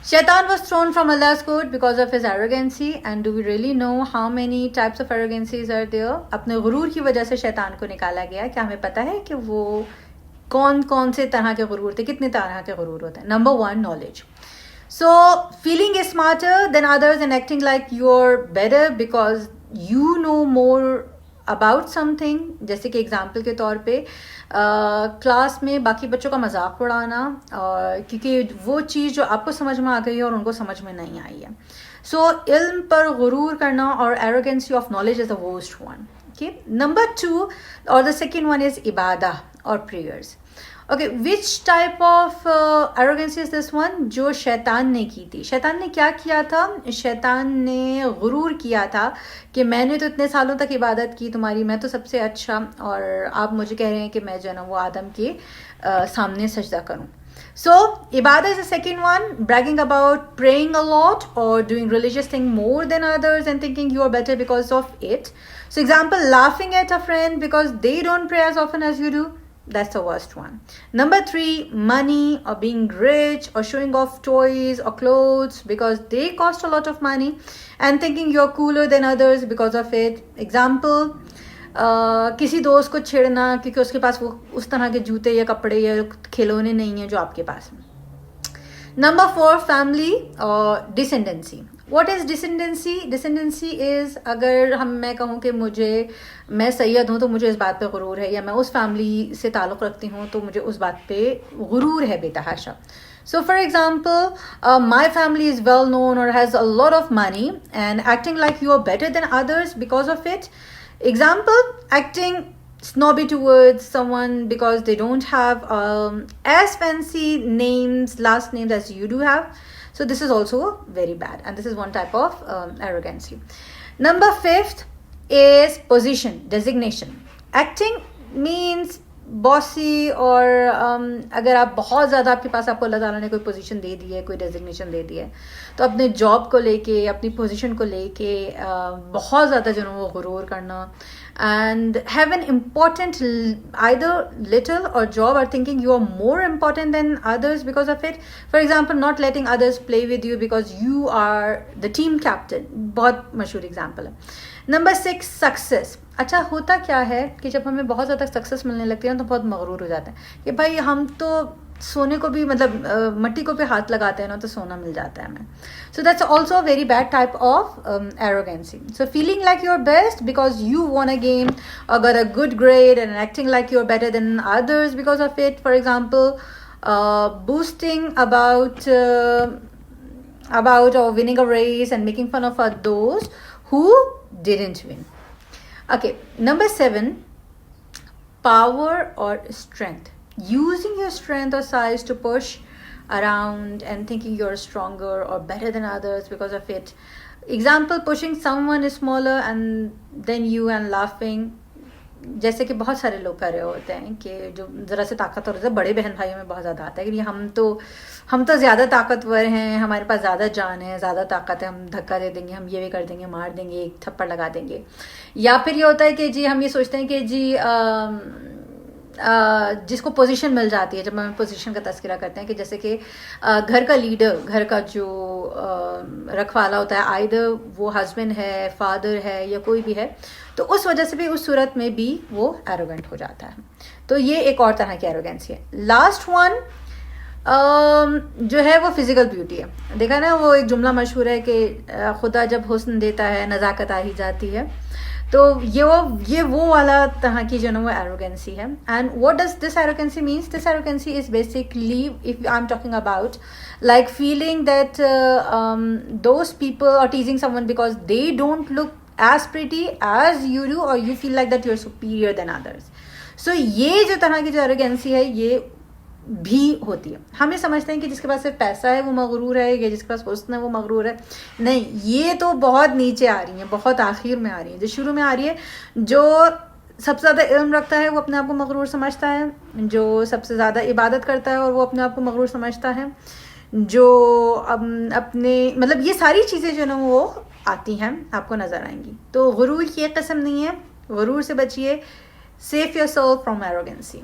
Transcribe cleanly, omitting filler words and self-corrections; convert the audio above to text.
Shaitan was thrown from Allah's court because of his arrogancy. And do we really know how many types of arrogancies are there? अपने गुरूर की वजह से शैतान को निकाला गया. क्या हमें पता है कि वो कौन कौन से तरह के गुरूर थे, कितने तरह के गुरूर होते हैं? Number 1, knowledge. So feeling is smarter than others and acting like you're better because you know more about something. जैसे कि एग्जाम्पल के तौर पे क्लास में बाकी बच्चों का मजाक उड़ाना, क्योंकि वो चीज़ जो आपको समझ में आ गई है और उनको समझ में नहीं आई है. सो इल्म पर गुरूर करना और arrogancy of knowledge is the worst one. Okay, number 2 और द सेकेंड वन इज इबादा और prayers. Okay, which type of arrogancy is this one? जो शैतान ने की थी. शैतान ने क्या किया था? शैतान ने गुरूर किया था कि मैंने तो इतने सालों तक इबादत की तुम्हारी, मैं तो सबसे अच्छा, और आप मुझे कह रहे हैं कि मैं जो है ना वो आदम के सामने सजदा करूं. So ibadah is the second one. Bragging about praying a lot or doing religious thing more than others and thinking you are better because of it. So example, laughing at a friend because they don't pray as often as you do. That's the worst one. Number 3, money or being rich or showing off toys or clothes because they cost a lot of money and thinking you're cooler than others because of it. Example, किसी दोस्त को छेड़ना क्योंकि उसके पास वो उस तरह के जूते या कपड़े या खिलौने नहीं हैं जो आपके पास हैं. Number 4, family और डिसेंडेंसी. What is डिसेंडेंसी? डिसेंडेंसी इज़, अगर मैं कहूँ कि मैं सैयद हूँ तो मुझे इस बात पे गुरूर है, या मैं उस फैमिली से ताल्लुक़ रखती हूँ तो मुझे उस बात पे गुरूर है बेतहाशा. So for example, my family is well known or has a lot of money and acting like you are better than others because of it. Example, acting snobby towards someone because they don't have as fancy names, last names as you do have. So this is also very bad, and this is one type of arrogancy. Number 5 is position, designation. Acting means bossy, और अगर आप बहुत ज़्यादा आपके पास आपको अल्लाह ताला ने कोई पोजीशन दे दी है, कोई डेजिग्नेशन दे दी है, तो अपने जॉब को लेके, अपनी पोजीशन को लेके बहुत ज़्यादा जो है वो गुरूर करना and have an important either little or job or thinking you are more important than others because of it. For example, not letting others play with you because you are the team captain. बहुत मशहूर example है. Number 6, success. अच्छा, होता क्या है कि जब हमें बहुत ज़्यादा सक्सेस मिलने लगती है तो बहुत मगरूर हो जाते हैं कि भाई हम तो सोने को भी, मतलब मट्टी को भी हाथ लगाते हैं ना तो सोना मिल जाता है हमें. So that's also a very bad type of arrogance. So feeling like you are best because you won a game or got a good grade and acting like you're better than others because of it. For example, boasting about or winning a race and making fun of those who didn't win. Okay, number 7, power or strength. Using your strength or size to push around and thinking you're stronger or better than others because of it. Example, pushing someone is smaller and than you and laughing. जैसे कि बहुत सारे लोग कर रहे होते हैं कि जो ज़रा से ताकतवर होते हैं, बड़े बहन भाइयों में बहुत ज़्यादा आता है कि हम तो ज़्यादा ताकतवर हैं, हमारे पास ज़्यादा जान है, ज़्यादा ताकत है, हम धक्का दे देंगे, हम ये भी कर देंगे, मार देंगे, एक थप्पड़ लगा देंगे. या फिर ये होता है कि जी हम ये सोचते हैं कि जी जिसको पोजीशन मिल जाती है, जब हम पोजीशन का तस्करा करते हैं कि जैसे कि घर का लीडर, घर का जो रखवाला होता है, आइदर वो हस्बैंड है, फादर है या कोई भी है, तो उस वजह से भी, उस सूरत में भी वो एरोगेंट हो जाता है. तो ये एक और तरह की एरोगेंसी है. लास्ट वन जो है वो फिजिकल ब्यूटी है. देखा ना, वो एक जुमला मशहूर है कि खुदा जब हुस्न देता है नज़ाकत आ ही जाती है. तो ये वो वाला तरह की जो है वो एरोगेंसी है. And what does this arrogancy means? This arrogancy is basically, if I am talking about like feeling that those people are teasing someone because they don't look as pretty as you do, or you feel like that you're superior than others. So ये जो तरह की जो arrogancy है ये भी होती है. हमें समझते हैं कि जिसके पास सिर्फ पैसा है वो मगरूर है, या जिसके पास हुस्न है वो मगरूर है. नहीं, ये तो बहुत नीचे आ रही है, बहुत आखिर में आ रही है. जो शुरू में आ रही है, जो सबसे ज़्यादा इल्म रखता है वो अपने आप को मगरूर समझता है, जो सबसे ज़्यादा इबादत करता है और वो अपने आप को मगरूर समझता है, जो अपने, मतलब ये सारी चीज़ें जो ना वो आती हैं, आपको नज़र आएंगी. तो गुरूर की एक किस्म नहीं है, गुरूर से बचिए. Save yourself from arrogancy.